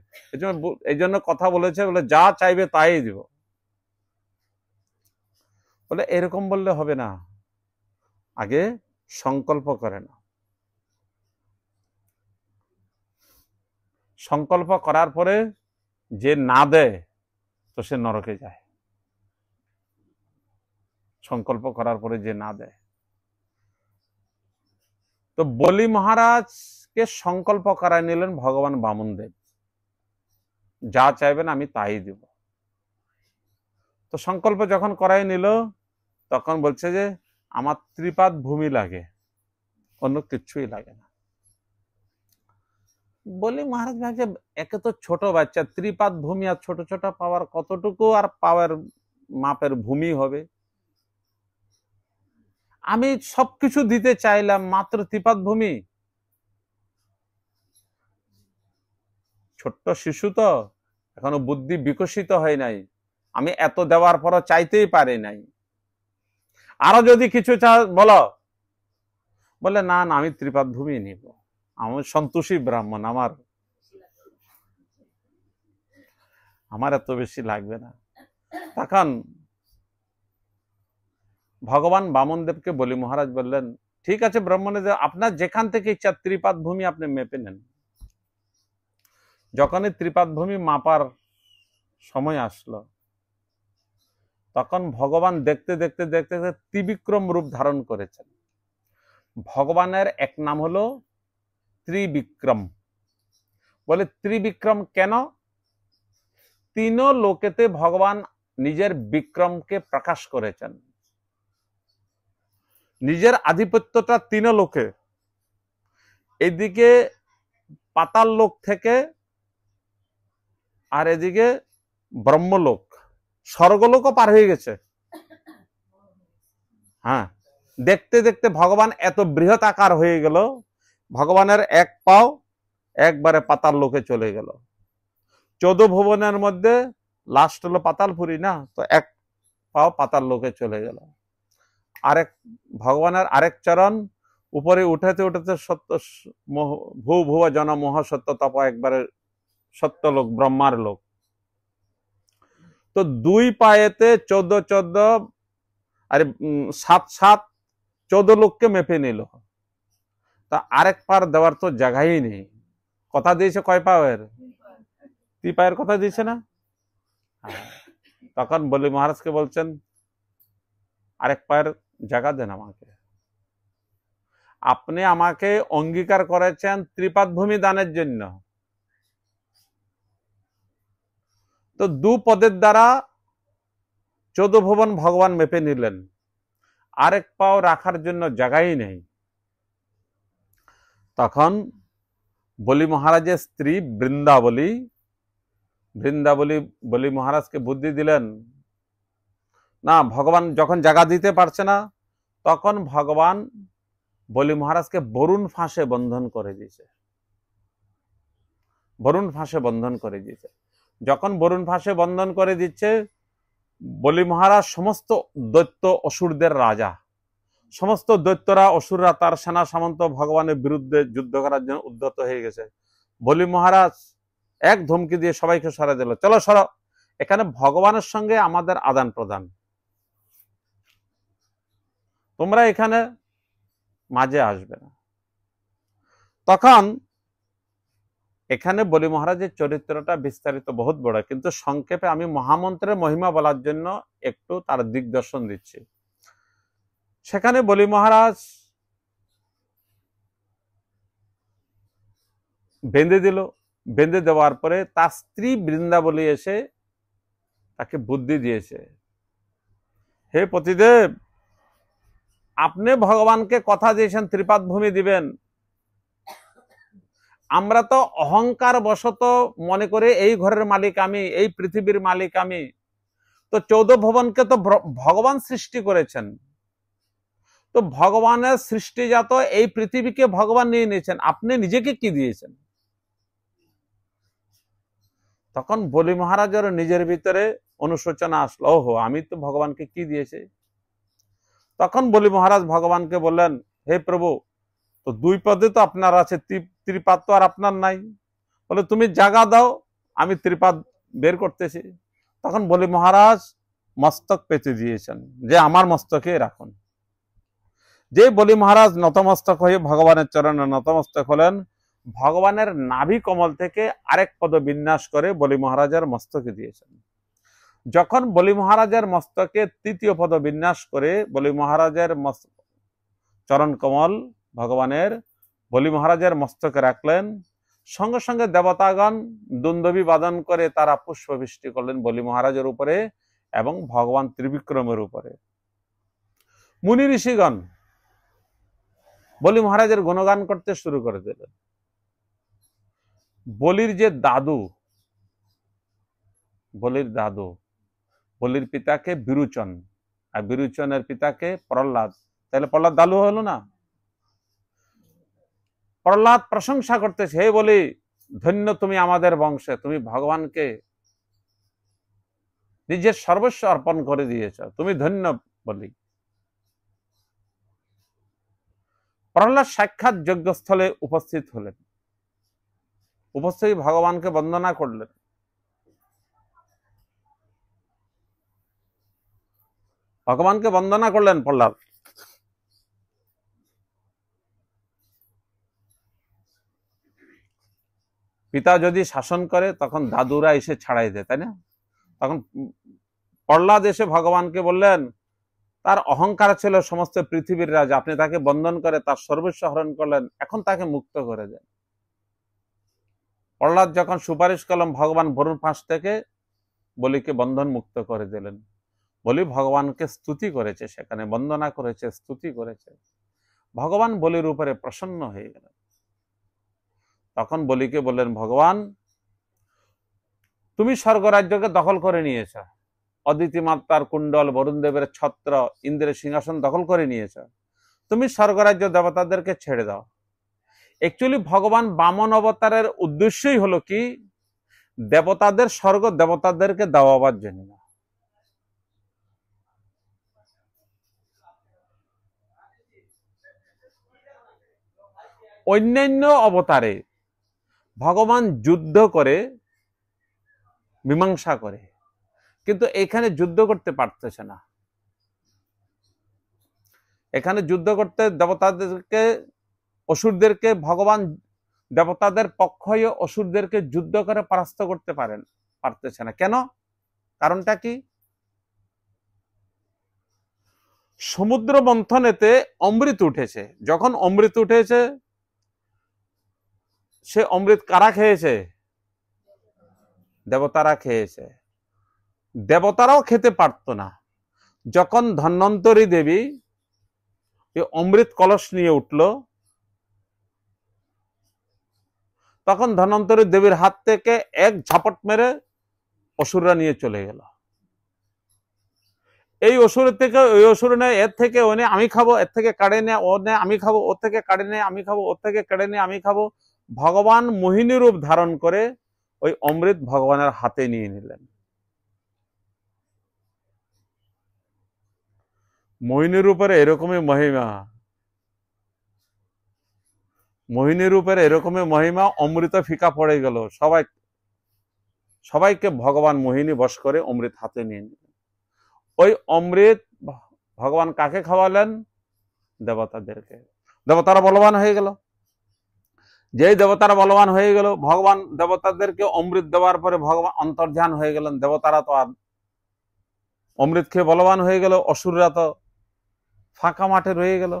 এই জন্য কথা বলেছে, বলে যা চাইবে তাই দিব। বলে এরকম বললে হবে না, আগে সংকল্প করে না। সংকল্প করার পরে যে না দেয় তো সে নরকে যায়। সংকল্প করার পরে যে না দেয়, তো বলি মহারাজকে সংকল্প করায় নিলেন ভগবান বামনদেব, যা চাইবেন আমি তাই দিব। তো সংকল্প যখন করাই নিল, তখন বলছে যে আমার ত্রিপাদ ভূমি লাগে, অন্য কিছুই লাগে না। বলি মহারাজ ভাবছে, একে তো ছোট বাচ্চা, ত্রিপাদ ভূমি আর ছোট ছোট পাওয়ার কতটুকু আর পাওয়ার মাপের ভূমি হবে? আমি সবকিছু দিতে চাইলাম, মাত্র ত্রিপাদ ভূমি। ছোট্ট শিশু তো, এখনো বুদ্ধি বিকশিত হয় নাই, আমি এত দেওয়ার পরও চাইতেই পারি নাই। আরো যদি কিছু বলো, বলে না না আমি ত্রিপাদ ভূমি নিব, আমি সন্তোষী ব্রাহ্মণ, আমার এত বেশি লাগবে না। তখন ভগবান বামন দেবকে বলি মহারাজ বললেন, ঠিক আছে ব্রাহ্মণে, আপনার যেখান থেকে ইচ্ছা ত্রিপাদ ভূমি আপনি মেপে নেন। যখনই ত্রিপাদ ভূমি মাপার সময় আসলো, তখন ভগবান দেখতে দেখতে দেখতে ত্রিবিক্রম রূপ ধারণ করেছেন। ভগবানের এক নাম হলো ত্রিবিক্রম। বলে ত্রিবিক্রম কেন? তিন লোকেতে ভগবান নিজের বিক্রমকে প্রকাশ করেছেন, নিজের আধিপত্যটা তিন লোকে। এদিকে পাতাল লোক থেকে, আর এদিকে ব্রহ্মলোক, স্বর্গলোকও পার হয়ে গেছে। হ্যাঁ, দেখতে দেখতে ভগবান এত বৃহৎ আকার হয়ে গেল, ভগবানের এক পাও একবারে পাতাল লোকে চলে গেল। 14 ভুবনের মধ্যে লাস্ট হলো পাতালপুরি না, তো এক পাও পাতাল লোকে চলে গেল। আরেক ভগবানের আরেক চরণ উপরে উঠাতে উঠাতে সত্য ভূ ভুব জন মোহ সত্য তপ, একবারে সত্য লোক, ব্রহ্মার লোক। তো 2 পায়েতে 14 আরে 7 14 লোককে মেপে নিল। তা আরেক পার দেওয়ার তো জায়গাই নেই। কথা দিয়েছে কয় পায়ের? 3 পায়ের কথা দিয়েছে না? তখন বলি মহারাজকে বলছেন, আরেক পায়ের জায়গা দেন আমাকে। আপনি আমাকে অঙ্গীকার করেছেন ত্রিপাদ ভূমি দানের জন্য, তো 2 পদের দ্বারা 14 ভুবন ভগবান মেপে নিলেন, আরেক পাও রাখার জন্য জায়গাই নেই। তখন বলি মহারাজের স্ত্রী বৃন্দাবলী বলি মহারাজকে বুদ্ধি দিলেন, না ভগবান যখন জায়গা দিতে পারছে না, তখন ভগবান বলি মহারাজকে বরুণ ফাঁসে বন্ধন করে দিয়েছে। বরুণ ফাঁসে বন্ধন করে দিয়েছে। যখন বরুণ ফাঁসে বন্ধন করে দিচ্ছে, বলি মহারাজ সমস্ত দৈত্য অসুরদের রাজা, সমস্ত দৈত্যরা অসুররা তার সেনা সামন্ত ভগবানের বিরুদ্ধে যুদ্ধ করার জন্য উদ্ধত হয়ে গেছে। বলি মহারাজ এক ধমকি দিয়ে সবাইকে সরা দিল, চলো সরো, এখানে ভগবানের সঙ্গে আমাদের আদান প্রদান, তোমরা এখানে মাঝে আসবে না। তখন এখানে বলি মহারাজের চরিত্রটা বিস্তারিত বহুত বড়, কিন্তু সংক্ষেপে আমি মহামন্ত্রের মহিমা বলার জন্য একটু তার দিগদর্শন দিচ্ছি। সেখানে বলি মহারাজ বেঁধে দিল, বেঁধে দেওয়ার পরে তার স্ত্রী বৃন্দাবলী এসে তাকে বুদ্ধি দিয়েছে, হে পতিদেব, আপনি ভগবানকে কথা দিয়েছেন ত্রিপাদ ভূমি দিবেন, আমরা তো অহংকার বশত মনে করে এই ঘরের মালিক আমি, এই পৃথিবীর মালিক আমি, তো 14 ভুবনকে তো ভগবান সৃষ্টি করেছেন, তো ভগবানের সৃষ্টিজাত এই পৃথিবীকে ভগবান নিয়ে নিয়েছেন, আপনি নিজেকে কি দিয়েছেন? তখন বলি মহারাজের নিজের ভিতরে অনুশোচনা আসলো, ওহো আমি তো ভগবানকে কি দিয়েছি। তখন বলি মহারাজ ভগবানকে বললেন, হে প্রভু, তো 2 পদে তো আপনার আছে, ত্রিপাদ তো আর আপনার নাই, বলে তুমি জায়গা দাও, আমি ত্রিপাদ বের করতেছি। তখন বলি মহারাজ মস্তক পেতে দিয়েছেন, যে আমার মস্তকে রাখুন। যে বলি মহারাজ নতমস্তক হয়ে ভগবানের চরণে নতমস্তক হলেন, ভগবানের নাভি কমল থেকে আরেক পদ বিন্যাস করে বলি মহারাজের মস্তকে দিয়েছেন। যখন বলি মহারাজের মস্তকে 3য় পদ বিন্যাস করে বলি মহারাজের চরণ কমল ভগবানের বলি মহারাজের মস্তকে রাখলেন, সঙ্গে সঙ্গে দেবতাগণ দুন্দুভি বাদন করে তারা পুষ্পবৃষ্টি করলেন বলি মহারাজের উপরে এবং ভগবান ত্রিবিক্রমের উপরে। মুনি ঋষিগণ বলি মহারাজের গুণগান করতে শুরু করে দিলেন। বলির যে দাদু, বলির পিতাকে বিরুচন, আর বিরুচনের পিতাকে প্রহ্লাদ, তাহলে প্রহ্লাদ দালু হলো না? প্রহ্লাদ প্রশংসা করতেছে, হে বলি, ধন্য তুমি আমাদের বংশে, তুমি ভগবানকে নিজের সর্বস্ব অর্পণ করে দিয়েছ, তুমি ধন্য বলি। প্রহ্লাদ সাক্ষাৎ যজ্ঞস্থলে উপস্থিত হলেন, উপস্থিত ভগবানকে বন্দনা করলেন। ভগবানকে বন্দনা করলেন প্রহ্লাদ। পিতা যদি শাসন করে তখন দাদুরা এসে ছাড়াই দেয়, তাই না? তখন প্রহ্লাদ এসে ভগবানকে বললেন, তার অহংকার ছিল সমস্ত পৃথিবীর রাজা, আপনি তাকে বন্ধন করে তার সর্বস্ব হরণ করলেন, এখন তাকে মুক্ত করে দেন। প্রহ্লাদ যখন সুপারিশ করলেন, ভগবান বরুণ পাশ থেকে বলিকে বন্ধন মুক্ত করে দিলেন। বলি ভগবানকে স্তুতি করেছে, সেখানে বন্দনা করেছে, স্তুতি করেছে। ভগবান বলির উপরে প্রসন্ন হয়ে গেলেন। তখন বলিকে বললেন, ভগবান তুমি স্বর্গরাজ্যকে দখল করে নিয়েছ, অদিতি মাত্রার কুণ্ডল, বরুণ দেবের ছত্র, ইন্দ্রের সিংহাসন দখল করে নিয়েছ, তুমি স্বর্গরাজ্য দেবতাদেরকে ছেড়ে দাও। অ্যাকচুয়ালি ভগবান বামন অবতারের উদ্দেশ্যই হলো কি, দেবতাদের স্বর্গ দেবতাদেরকে দেওয়াবার জন্য। অন্যান্য অবতারে ভগবান যুদ্ধ করে, মীমাংসা করে, কিন্তু এখানে যুদ্ধ করতে পারতেছে না। এখানে যুদ্ধ করতে দেবতাদেরকে, অসুরদেরকে ভগবান দেবতাদের পক্ষ হয়ে অসুরদেরকে যুদ্ধ করে পরাস্ত করতে পারতেছে না। কেন? কারণটা কি? সমুদ্র মন্থনেতে অমৃত উঠেছে। যখন অমৃত উঠেছে, সে অমৃত কারা খেয়েছে? দেবতারা খেয়েছে। দেবতারাও খেতে পারত না। যখন ধন্বন্তরী দেবী অমৃত কলস নিয়ে উঠল, তখন ধন্বন্তরী দেবীর হাত থেকে এক ঝাপট মেরে অসুররা নিয়ে চলে গেল। এই অসুরের থেকে ওই অসুর নেয়, এর থেকে ও নেয় আমি খাবো, এর থেকে কাড়ে নেয় ও নেয় আমি খাবো, ওর থেকে কাড়ে নেয় আমি খাবো, ওর থেকে কেড়ে নেয় আমি খাবো। ভগবান মোহিনী রূপ ধারণ করে ওই অমৃত ভগবানের হাতে নিয়ে নিলেন। মোহিনী রূপের এরকমই মহিমা, মোহিনী রূপের এরকমই মহিমা। অমৃত ফিকা পড়ে গেল, সবাইকে ভগবান মোহিনী বশ করে অমৃত হাতে নিয়ে নিলেন। ওই অমৃত ভগবান কাকে খাওয়ালেন? দেবতাদেরকে। দেবতারা বলবান হয়ে গেল। যেই দেবতারা বলবান হয়ে গেল, ভগবান দেবতাদেরকে অমৃত দেওয়ার পরে ভগবান অন্তর্ধান হয়ে গেলেন। দেবতারা তো আর অমৃত খেয়ে বলবান হয়ে গেল, অসুররা তো ফাঁকা মাঠে রয়ে গেল।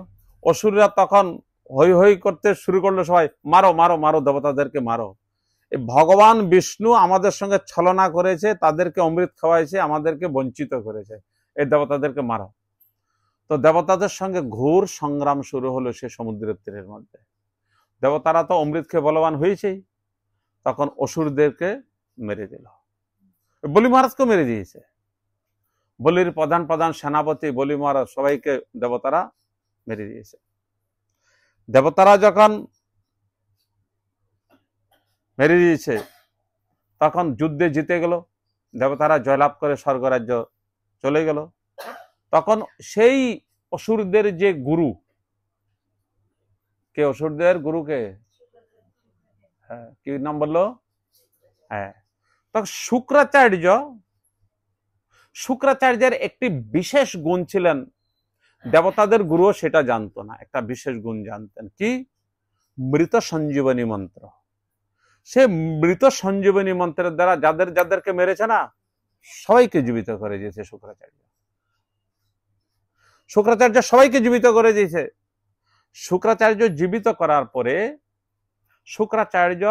অসুররা তখন হই হই করতে শুরু করলো, সবাই মারো মারো মারো, দেবতাদেরকে মারো। এই ভগবান বিষ্ণু আমাদের সঙ্গে ছলনা করেছে, তাদেরকে অমৃত খাওয়াইছে, আমাদেরকে বঞ্চিত করেছে, এই দেবতাদেরকে মারো। তো দেবতাদের সঙ্গে ঘোর সংগ্রাম শুরু হলো সে সমুদ্রের তীরের মধ্যে। দেবতারা তো অমৃত খেয়ে বলবান হয়েছেই, তখন অসুরদেরকে মেরে দিল। বলি মহারাজকে মেরে দিয়েছে। বলির প্রধান প্রধান সেনাপতি বলি মহারাজ সবাইকে দেবতারা মেরে দিয়েছে। দেবতারা যখন মেরে দিয়েছে, তখন যুদ্ধে জিতে গেল, দেবতারা জয়লাভ করে স্বর্গরাজ্য চলে গেল। তখন সেই অসুরদের যে গুরু, কে অসুরদের গুরুকে, হ্যাঁ কি নাম বললো? হ্যাঁ, তখন শুক্রাচার্যের একটি বিশেষ গুণ ছিলেন, দেবতাদের গুরু সেটা জানতো না, একটা বিশেষ গুণ জানতেন। কি? মৃত সঞ্জীবনী মন্ত্র। সে মৃত সঞ্জীবনী মন্ত্রের দ্বারা যাদেরকে মেরেছে না, সবাইকে জীবিত করে দিয়েছে শুক্রাচার্য। শুক্রাচার্য সবাইকে জীবিত করে দিয়েছে। শুক্রাচার্য জীবিত করার পরে শুক্রাচার্য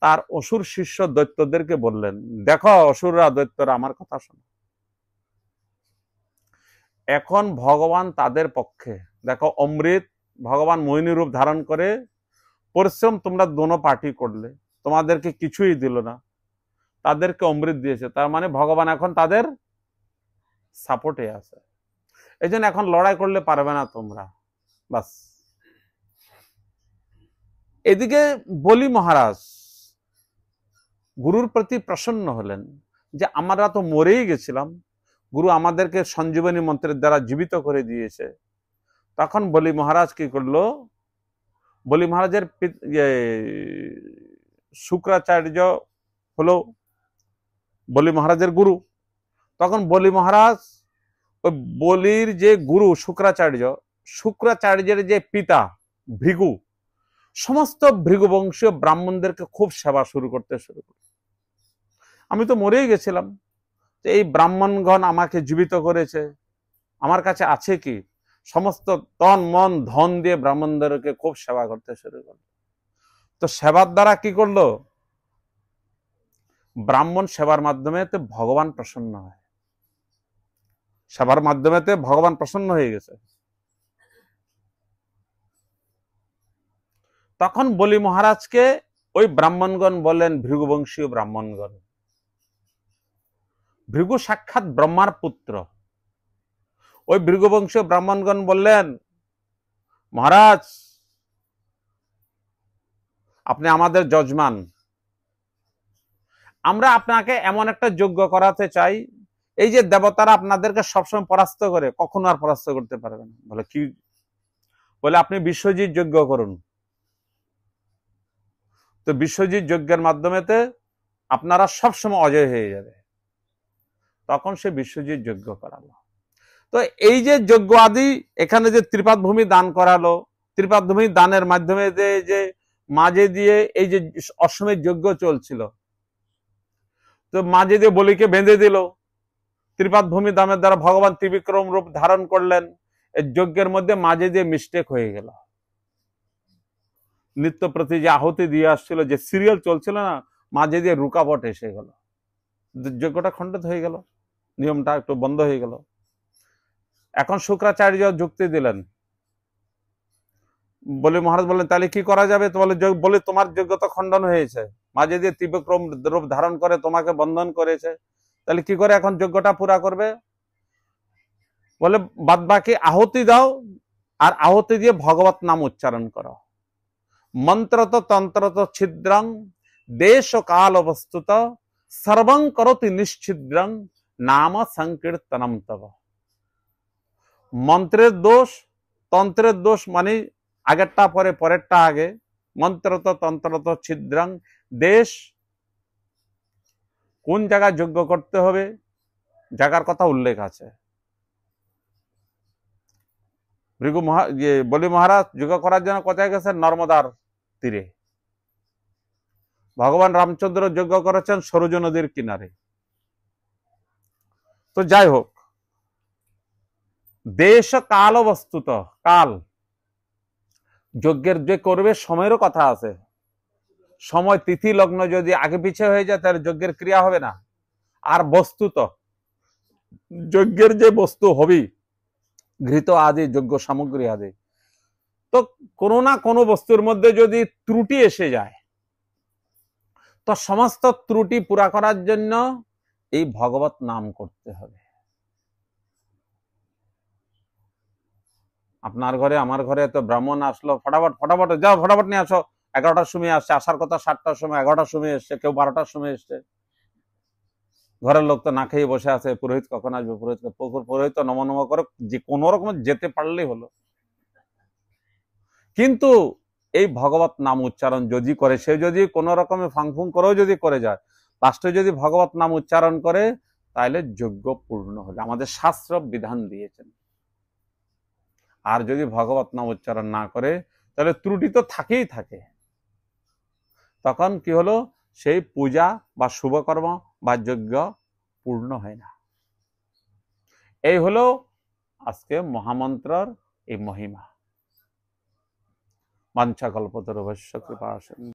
তার অসুর শিষ্য দৈত্যদেরকে বললেন, দেখো অসুররা, দৈত্যরা, আমার কথা শোনো। এখন ভগবান তাদের পক্ষে। দেখো অমৃত ভগবান মোহিনী রূপ ধারণ করে, পরিশ্রম তোমরা দোনো পার্টি করলে, তোমাদেরকে কিছুই দিল না, তাদেরকে অমৃত দিয়েছে। তার মানে ভগবান এখন তাদের সাপোর্টে আছে। এই জন্য এখন লড়াই করলে পারবে না তোমরা, বাস। এদিকে বলি মহারাজ গুরুর প্রতি প্রসন্ন হলেন যে আমরা তো মরেই গেছিলাম, গুরু আমাদেরকে সঞ্জীবনী মন্ত্রের দ্বারা জীবিত করে দিয়েছে। তখন বলি মহারাজ কি করলো? বলি মহারাজের শুক্রাচার্য হলো বলি মহারাজের গুরু। তখন বলি মহারাজ ওই বলির যে গুরু শুক্রাচার্যের যে পিতা ভৃগু, সমস্ত ভৃগু বংশীয় ব্রাহ্মণদেরকে খুব সেবা শুরু করলো। আমি তো মরেই গেছিলাম, এই ব্রাহ্মণগণ আমাকে জীবিত করেছে, আমার কাছে আছে কি? সমস্ত তন মন ধন দিয়ে ব্রাহ্মণদেরকে খুব সেবা করতে শুরু করলো। তো সেবার দ্বারা কি করলো? ব্রাহ্মণ সেবার মাধ্যমে ভগবান প্রসন্ন হয়, সেবার মাধ্যমে ভগবান প্রসন্ন হয়ে গেছে। তখন বলি মহারাজকে ওই ব্রাহ্মণগণ বললেন, ভৃগুবংশীয় ব্রাহ্মণগণ, ভৃগু সাক্ষাৎ ব্রহ্মার পুত্র। ওই ভৃগুবংশীয় ব্রাহ্মণগণ বললেন, মহারাজ আপনি আমাদের যজমান, আমরা আপনাকে এমন একটা যজ্ঞ করাতে চাই, এই যে দেবতারা আপনাদেরকে সবসময় পরাস্ত করে, কখনো আর পরাস্ত করতে পারবে না। বলে কি? বলে আপনি বিশ্বজিৎ যজ্ঞ করুন। তো বিশ্বজিৎ যজ্ঞের মাধ্যমে আপনারা সবসময় অজয় হয়ে যাবে। তখন সে বিশ্বজিৎ যজ্ঞ করালো। তো এই যে যজ্ঞ আদি, এখানে যে ত্রিপাদ ভূমি দান করালো, ত্রিপাদ ভূমি দানের মাধ্যমে যে মাঝে দিয়ে এই যে অশ্বমেধ যজ্ঞ চলছিল, তো মাঝে দিয়ে বলিকে বেঁধে দিল। ত্রিপাদ ভূমি দামের দ্বারা ভগবান ত্রিবিক্রম রূপ ধারণ করলেন। এই যজ্ঞের মধ্যে মাঝে দিয়ে মিস্টেক হয়ে গেল। নিত্য প্রতি যে আহুতি দিয়ে আসছিল, যে সিরিয়াল চলছিল না, মাঝে দিয়ে রুকাবট এসে গেল, যজ্ঞটা খণ্ডিত হয়ে গেল, নিয়মটা একটু বন্ধ হয়ে গেল। এখন শুক্রাচার্য যুক্তি দিলেন। বলে মহারাজ বললেন, তাহলে কি করা যাবে? তো বলে তোমার যোগ্যতা খণ্ডন হয়েছে, মাঝে দিয়ে ত্রিবিক্রম রূপ ধারণ করে তোমাকে বন্ধন করেছে, তাহলে কি করে এখন যজ্ঞটা পুরা করবে? বলে বাদ বাকি আহুতি দাও, আর আহুতি দিয়ে ভগবত নাম উচ্চারণ করো। মন্ত্রত তন্ত্রত ছিদ্রং দেশ কাল বস্তুত সর্বং করতি নিশ্ছিদ্রং নাম সংকীর্তনম তব। মন্ত্রের দোষ, তন্ত্রের দোষ, মানে আগেরটা পরে, পরেরটা আগে। মন্ত্রত তন্ত্রত ছিদ্রং, দেশ কোন জায়গায় যজ্ঞ করতে হবে জায়গার কথা উল্লেখ আছে। বলি মহারাজ যজ্ঞ করার জন্য কোথায় গেছে? নর্মদার তীরে। ভগবান রামচন্দ্র যজ্ঞ করেছেন সরযূ নদীর কিনারে। তো যাই হোক, দেশ কাল বস্তুত, কাল যজ্ঞের যে করবে সময়েরও কথা আছে। সময় তিথি লগ্ন যদি আগে পিছিয়ে হয়ে যায় তাহলে যজ্ঞের ক্রিয়া হবে না। আর বস্তুত যজ্ঞের যে বস্তু হবে, ঘৃত আদি যজ্ঞ সামগ্রী আদি, তো কোনো না কোনো বস্তুর মধ্যে যদি ত্রুটি এসে যায়, তো সমস্ত ত্রুটি পুরা করার জন্য এই ভগবত নাম করতে হবে। আপনার ঘরে আমার ঘরে তো ব্রাহ্মণ আসলো, ফটাফট যাও, ফটাফট নিয়ে আসো। 11টার সময় আসছে, আসার কথা 7টার সময়, 11টার সময় এসছে, কেউ 12টার সময় এসছে। ঘরের লোক তো না খেয়ে বসে আছে, পুরোহিত কখন আসবে? পুরোহিত নম নম করে যে কোনো রকম যেতে পারলেই হলো। কিন্তু এই ভগবত নাম উচ্চারণ যদি করে, সে যদি কোন রকমে ফাংফুং করেও যদি করে যায়, লাস্টে যদি ভগবত নাম উচ্চারণ করে, তাহলে যজ্ঞ পূর্ণ হলে আমাদের শাস্ত্র বিধান দিয়েছেন। আর যদি ভগবত নাম উচ্চারণ না করে, তাহলে ত্রুটি তো থাকেই থাকে। তখন কি হলো? সেই পূজা বা শুভকর্ম বা যজ্ঞ পূর্ণ হয় না। এই হলো আজকে মহামন্ত্রর এই মহিমা। বাঞ্ছা কল্পতরুভ্যশ্চ কৃপা সিন্ধু।